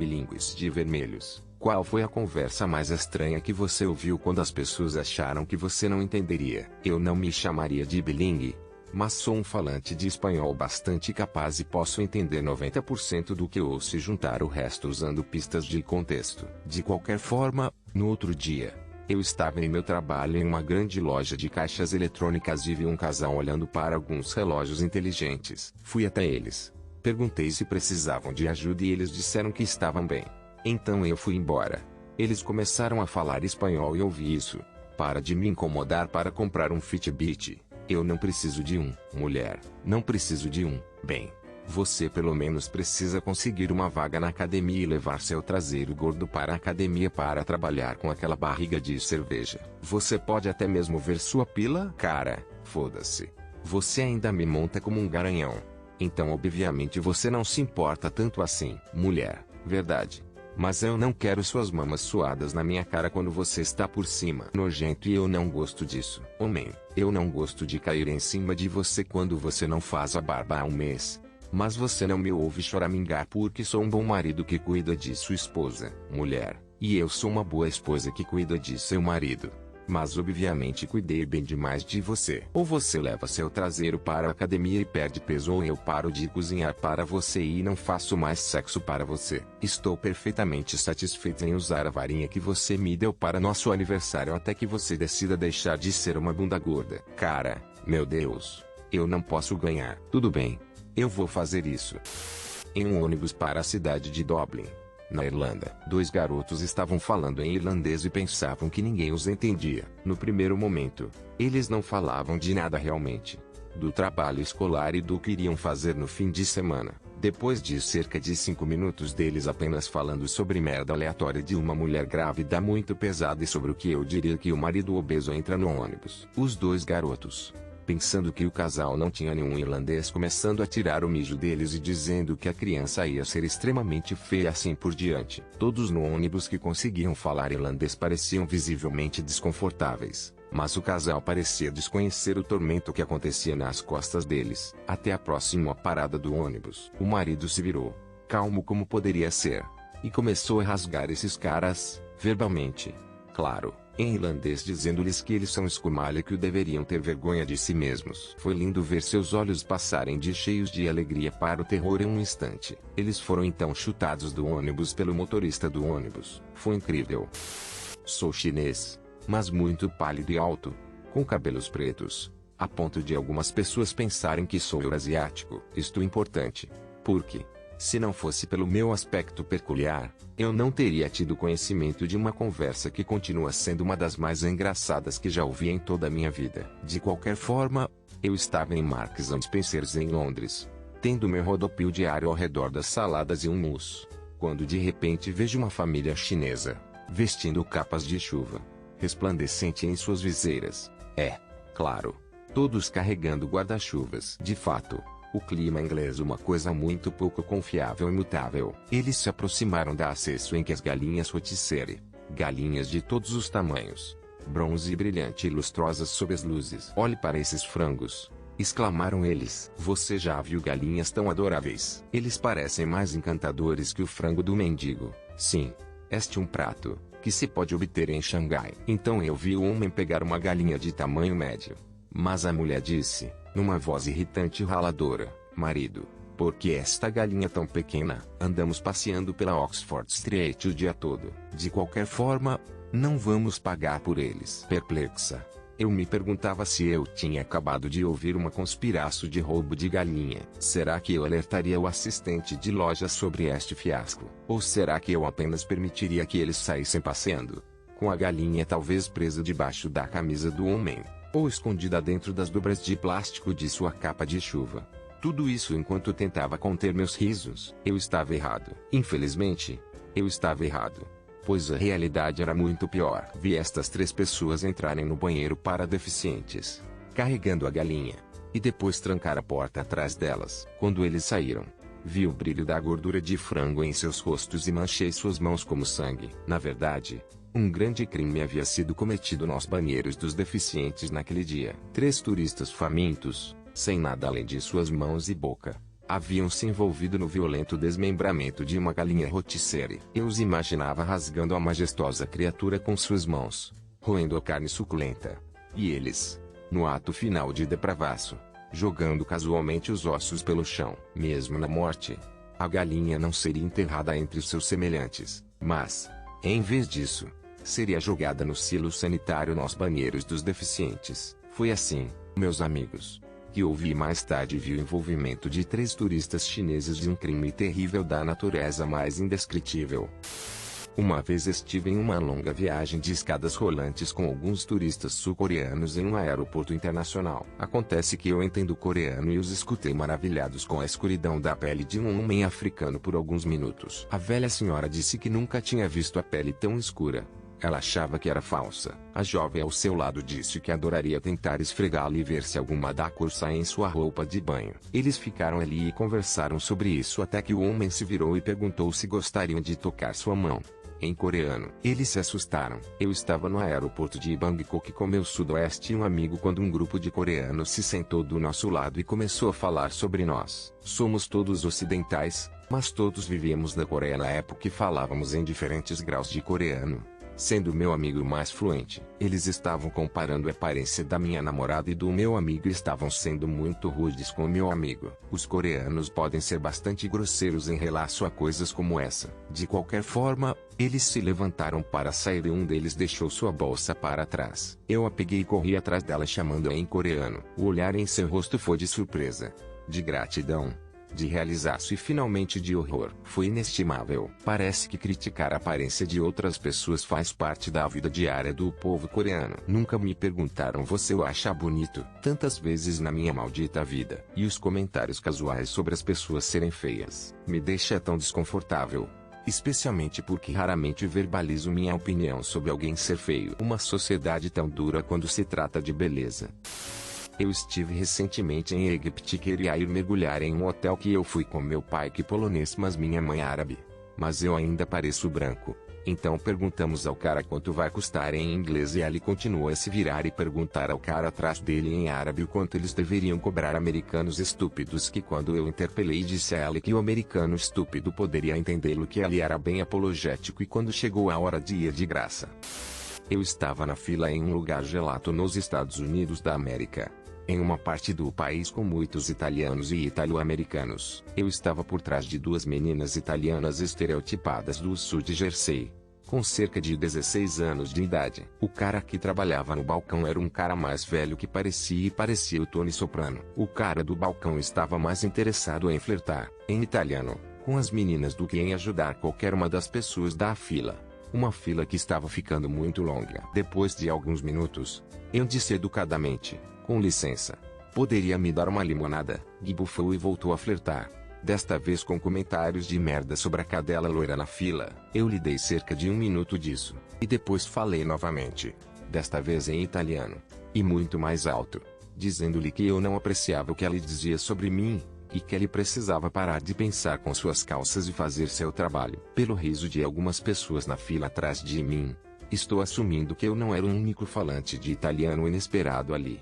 bilíngues de vermelhos. Qual foi a conversa mais estranha que você ouviu quando as pessoas acharam que você não entenderia? Eu não me chamaria de bilingue, mas sou um falante de espanhol bastante capaz e posso entender 90% do que ouço e juntar o resto usando pistas de contexto. De qualquer forma, no outro dia, eu estava em meu trabalho em uma grande loja de caixas eletrônicas e vi um casal olhando para alguns relógios inteligentes. Fui até eles. Perguntei se precisavam de ajuda e eles disseram que estavam bem. Então eu fui embora. Eles começaram a falar espanhol e ouvi isso. Para de me incomodar para comprar um Fitbit. Eu não preciso de um, mulher. Não preciso de um. Bem, você pelo menos precisa conseguir uma vaga na academia e levar seu traseiro gordo para a academia para trabalhar com aquela barriga de cerveja. Você pode até mesmo ver sua pila? Cara, foda-se. Você ainda me monta como um garanhão. Então obviamente você não se importa tanto assim. Mulher, verdade. Mas eu não quero suas mamas suadas na minha cara quando você está por cima. Nojento e eu não gosto disso. Homem, eu não gosto de cair em cima de você quando você não faz a barba há um mês. Mas você não me ouve choramingar porque sou um bom marido que cuida de sua esposa. Mulher, e eu sou uma boa esposa que cuida de seu marido. Mas obviamente cuidei bem demais de você. Ou você leva seu traseiro para a academia e perde peso, ou eu paro de cozinhar para você e não faço mais sexo para você. Estou perfeitamente satisfeito em usar a varinha que você me deu para nosso aniversário até que você decida deixar de ser uma bunda gorda. Cara, meu Deus, eu não posso ganhar. Tudo bem, eu vou fazer isso. Em um ônibus para a cidade de Dublin, na Irlanda, dois garotos estavam falando em irlandês e pensavam que ninguém os entendia. No primeiro momento, eles não falavam de nada realmente. Do trabalho escolar e do que iriam fazer no fim de semana. Depois de cerca de 5 minutos deles apenas falando sobre merda aleatória de uma mulher grávida muito pesada e sobre o que eu diria que o marido obeso entra no ônibus. Os dois garotos, pensando que o casal não tinha nenhum irlandês, começando a tirar o mijo deles e dizendo que a criança ia ser extremamente feia assim por diante. Todos no ônibus que conseguiam falar irlandês pareciam visivelmente desconfortáveis, mas o casal parecia desconhecer o tormento que acontecia nas costas deles. Até a próxima parada do ônibus, o marido se virou, calmo como poderia ser, e começou a rasgar esses caras, verbalmente. Claro, em irlandês, dizendo-lhes que eles são escumalha e que deveriam ter vergonha de si mesmos. Foi lindo ver seus olhos passarem de cheios de alegria para o terror em um instante. Eles foram então chutados do ônibus pelo motorista do ônibus. Foi incrível. Sou chinês, mas muito pálido e alto, com cabelos pretos, a ponto de algumas pessoas pensarem que sou eurasiático. Isto é importante, porque, se não fosse pelo meu aspecto peculiar, eu não teria tido conhecimento de uma conversa que continua sendo uma das mais engraçadas que já ouvi em toda a minha vida. De qualquer forma, eu estava em Marks and Spencer's em Londres, tendo meu rodopio diário ao redor das saladas e hummus, quando de repente vejo uma família chinesa, vestindo capas de chuva, resplandecente em suas viseiras. Claro, todos carregando guarda-chuvas. De fato, o clima inglês uma coisa muito pouco confiável e mutável. Eles se aproximaram da acesso em que as galinhas rotisserie, galinhas de todos os tamanhos, bronze e brilhante e lustrosas sob as luzes. Olhe para esses frangos, exclamaram eles. Você já viu galinhas tão adoráveis? Eles parecem mais encantadores que o frango do mendigo. Sim, este é um prato que se pode obter em Xangai. Então eu vi o homem pegar uma galinha de tamanho médio. Mas a mulher disse, numa voz irritante e raladora, marido, por que esta galinha tão pequena? Andamos passeando pela Oxford Street o dia todo. De qualquer forma, não vamos pagar por eles. Perplexa, eu me perguntava se eu tinha acabado de ouvir uma conspiração de roubo de galinha. Será que eu alertaria o assistente de loja sobre este fiasco? Ou será que eu apenas permitiria que eles saíssem passeando, com a galinha talvez presa debaixo da camisa do homem, ou escondida dentro das dobras de plástico de sua capa de chuva? Tudo isso enquanto tentava conter meus risos. Eu estava errado. Infelizmente, eu estava errado, pois a realidade era muito pior. Vi estas 3 pessoas entrarem no banheiro para deficientes, carregando a galinha, e depois trancar a porta atrás delas. Quando eles saíram, vi o brilho da gordura de frango em seus rostos e manchei suas mãos como sangue. Na verdade, um grande crime havia sido cometido nos banheiros dos deficientes naquele dia. 3 turistas famintos, sem nada além de suas mãos e boca, haviam se envolvido no violento desmembramento de uma galinha rotisserie. Eu os imaginava rasgando a majestosa criatura com suas mãos, roendo a carne suculenta. E eles, no ato final de depravaço, jogando casualmente os ossos pelo chão. Mesmo na morte, a galinha não seria enterrada entre os seus semelhantes, mas, em vez disso, seria jogada no silo sanitário nos banheiros dos deficientes. Foi assim, meus amigos, que ouvi mais tarde vi o envolvimento de 3 turistas chineses de um crime terrível da natureza mais indescritível. Uma vez estive em uma longa viagem de escadas rolantes com alguns turistas sul-coreanos em um aeroporto internacional. Acontece que eu entendo coreano e os escutei maravilhados com a escuridão da pele de um homem africano por alguns minutos. A velha senhora disse que nunca tinha visto a pele tão escura. Ela achava que era falsa. A jovem ao seu lado disse que adoraria tentar esfregá-la e ver se alguma da cor sai em sua roupa de banho. Eles ficaram ali e conversaram sobre isso até que o homem se virou e perguntou se gostariam de tocar sua mão. Em coreano. Eles se assustaram. Eu estava no aeroporto de Bangkok com meu sudoeste e um amigo quando um grupo de coreanos se sentou do nosso lado e começou a falar sobre nós. Somos todos ocidentais, mas todos vivíamos na Coreia na época e falávamos em diferentes graus de coreano, sendo meu amigo mais fluente. Eles estavam comparando a aparência da minha namorada e do meu amigo e estavam sendo muito rudes com meu amigo. Os coreanos podem ser bastante grosseiros em relação a coisas como essa. De qualquer forma, eles se levantaram para sair e um deles deixou sua bolsa para trás. Eu a peguei e corri atrás dela chamando-a em coreano. O olhar em seu rosto foi de surpresa, de gratidão, de realizaço e finalmente de horror. Foi inestimável. Parece que criticar a aparência de outras pessoas faz parte da vida diária do povo coreano. Nunca me perguntaram você o acha bonito, tantas vezes na minha maldita vida. E os comentários casuais sobre as pessoas serem feias, me deixa tão desconfortável. Especialmente porque raramente verbalizo minha opinião sobre alguém ser feio. Uma sociedade tão dura quando se trata de beleza. Eu estive recentemente em Egipto e queria ir mergulhar em um hotel que eu fui com meu pai que é polonês mas minha mãe é árabe. Mas eu ainda pareço branco. Então perguntamos ao cara quanto vai custar em inglês e ele continuou a se virar e perguntar ao cara atrás dele em árabe o quanto eles deveriam cobrar. Americanos estúpidos que quando eu interpelei disse a ela que o americano estúpido poderia entendê-lo que ele era bem apologético e quando chegou a hora de ir de graça. Eu estava na fila em um lugar gelato nos Estados Unidos da América. Em uma parte do país com muitos italianos e italo-americanos. Eu estava por trás de 2 meninas italianas estereotipadas do sul de Jersey, com cerca de 16 anos de idade. O cara que trabalhava no balcão era um cara mais velho que parecia o Tony Soprano. O cara do balcão estava mais interessado em flertar, em italiano, com as meninas do que em ajudar qualquer uma das pessoas da fila. Uma fila que estava ficando muito longa. Depois de alguns minutos, eu disse educadamente: com licença, poderia me dar uma limonada? Gui bufou e voltou a flertar, desta vez com comentários de merda sobre a cadela loira na fila. Eu lhe dei cerca de 1 minuto disso, e depois falei novamente, desta vez em italiano, e muito mais alto, dizendo-lhe que eu não apreciava o que ela dizia sobre mim, e que ele precisava parar de pensar com suas calças e fazer seu trabalho. Pelo riso de algumas pessoas na fila atrás de mim, estou assumindo que eu não era o único falante de italiano inesperado ali.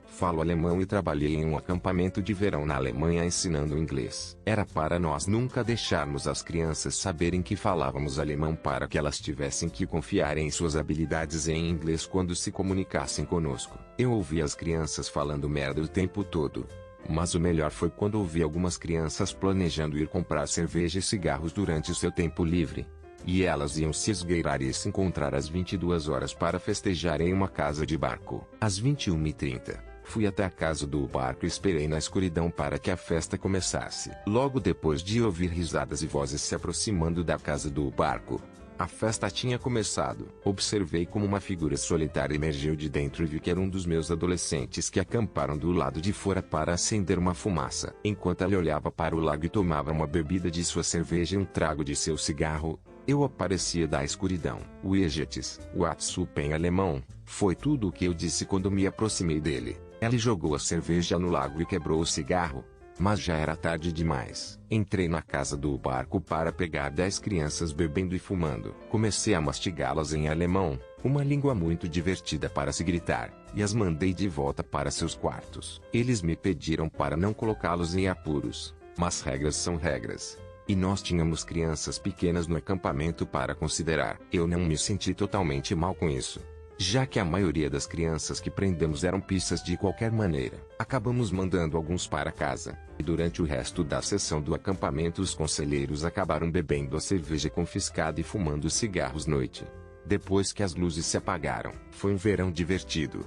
Falo alemão e trabalhei em um acampamento de verão na Alemanha ensinando inglês. Era para nós nunca deixarmos as crianças saberem que falávamos alemão para que elas tivessem que confiar em suas habilidades em inglês quando se comunicassem conosco. Eu ouvi as crianças falando merda o tempo todo. Mas o melhor foi quando ouvi algumas crianças planejando ir comprar cerveja e cigarros durante o seu tempo livre. E elas iam se esgueirar e se encontrar às 22 horas para festejar em uma casa de barco. Às 21h30, fui até a casa do barco e esperei na escuridão para que a festa começasse. Logo depois de ouvir risadas e vozes se aproximando da casa do barco, a festa tinha começado. Observei como uma figura solitária emergiu de dentro e vi que era um dos meus adolescentes que acamparam do lado de fora para acender uma fumaça. Enquanto ele olhava para o lago e tomava uma bebida de sua cerveja e um trago de seu cigarro, eu aparecia da escuridão. Widgets, WhatsApp em alemão, foi tudo o que eu disse quando me aproximei dele. Ele jogou a cerveja no lago e quebrou o cigarro. Mas já era tarde demais. Entrei na casa do barco para pegar 10 crianças bebendo e fumando. Comecei a mastigá-las em alemão, uma língua muito divertida para se gritar, e as mandei de volta para seus quartos. Eles me pediram para não colocá-los em apuros, Mas regras são regras. E nós tínhamos crianças pequenas no acampamento para considerar. Eu não me senti totalmente mal com isso, já que a maioria das crianças que prendemos eram pistas de qualquer maneira. Acabamos mandando alguns para casa, e durante o resto da sessão do acampamento os conselheiros acabaram bebendo a cerveja confiscada e fumando cigarros noite. Depois que as luzes se apagaram, foi um verão divertido.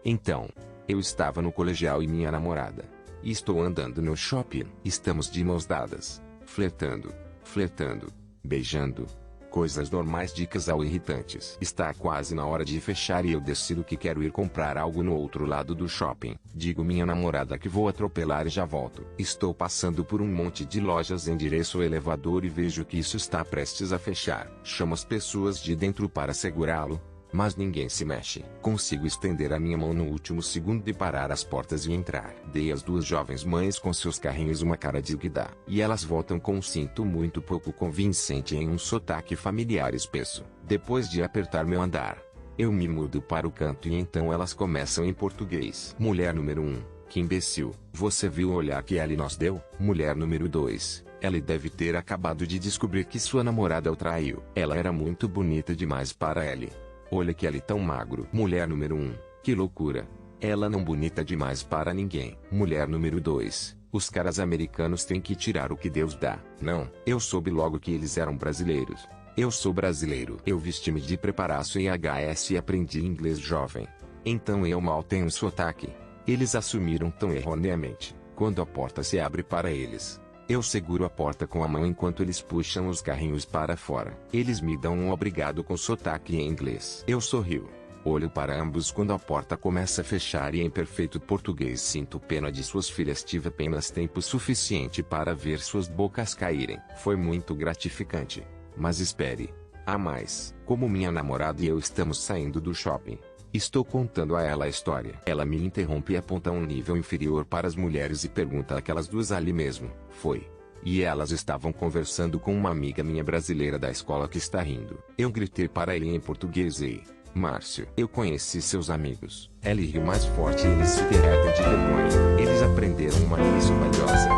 Então, eu estava no colegial e minha namorada. E estou andando no shopping. Estamos de mãos dadas, flertando, beijando. Coisas normais de casal irritantes. Está quase na hora de fechar e eu decido que quero ir comprar algo no outro lado do shopping. Digo minha namorada que vou atropelar e já volto. Estou passando por um monte de lojas em direção ao elevador e vejo que isso está prestes a fechar. Chamo as pessoas de dentro para segurá-lo, mas ninguém se mexe. Consigo estender a minha mão no último segundo e parar as portas e entrar. Dei às duas jovens mães com seus carrinhos uma cara de que dá. E elas voltam com um cinto muito pouco convincente em um sotaque familiar espesso. Depois de apertar meu andar, eu me mudo para o canto e então elas começam em português. Mulher número 1. Que imbecil. Você viu o olhar que Ellie nos deu? Mulher número 2. Ellie deve ter acabado de descobrir que sua namorada o traiu. Ela era muito bonita demais para Ellie. Olha que ele tão magro. Mulher número 1. Que loucura. Ela não bonita demais para ninguém. Mulher número 2. Os caras americanos têm que tirar o que Deus dá. Não, eu soube logo que eles eram brasileiros. Eu sou brasileiro. Eu vesti-me de preparaço em HS e aprendi inglês jovem. Então eu mal tenho sotaque. Eles assumiram tão erroneamente. Quando a porta se abre para eles, eu seguro a porta com a mão enquanto eles puxam os carrinhos para fora. Eles me dão um obrigado com sotaque em inglês. Eu sorrio. Olho para ambos quando a porta começa a fechar e em perfeito português sinto pena de suas filhas. Tive apenas tempo suficiente para ver suas bocas caírem. Foi muito gratificante. Mas espere. Há mais. Como minha namorada e eu estamos saindo do shopping, estou contando a ela a história. Ela me interrompe e aponta um nível inferior para as mulheres e pergunta aquelas duas ali mesmo. Foi. E elas estavam conversando com uma amiga minha brasileira da escola que está rindo. Eu gritei para ele em português: ei, Márcio, eu conheci seus amigos. Ele riu mais forte e eles se derretem de vergonha. Eles aprenderam uma lição valiosa.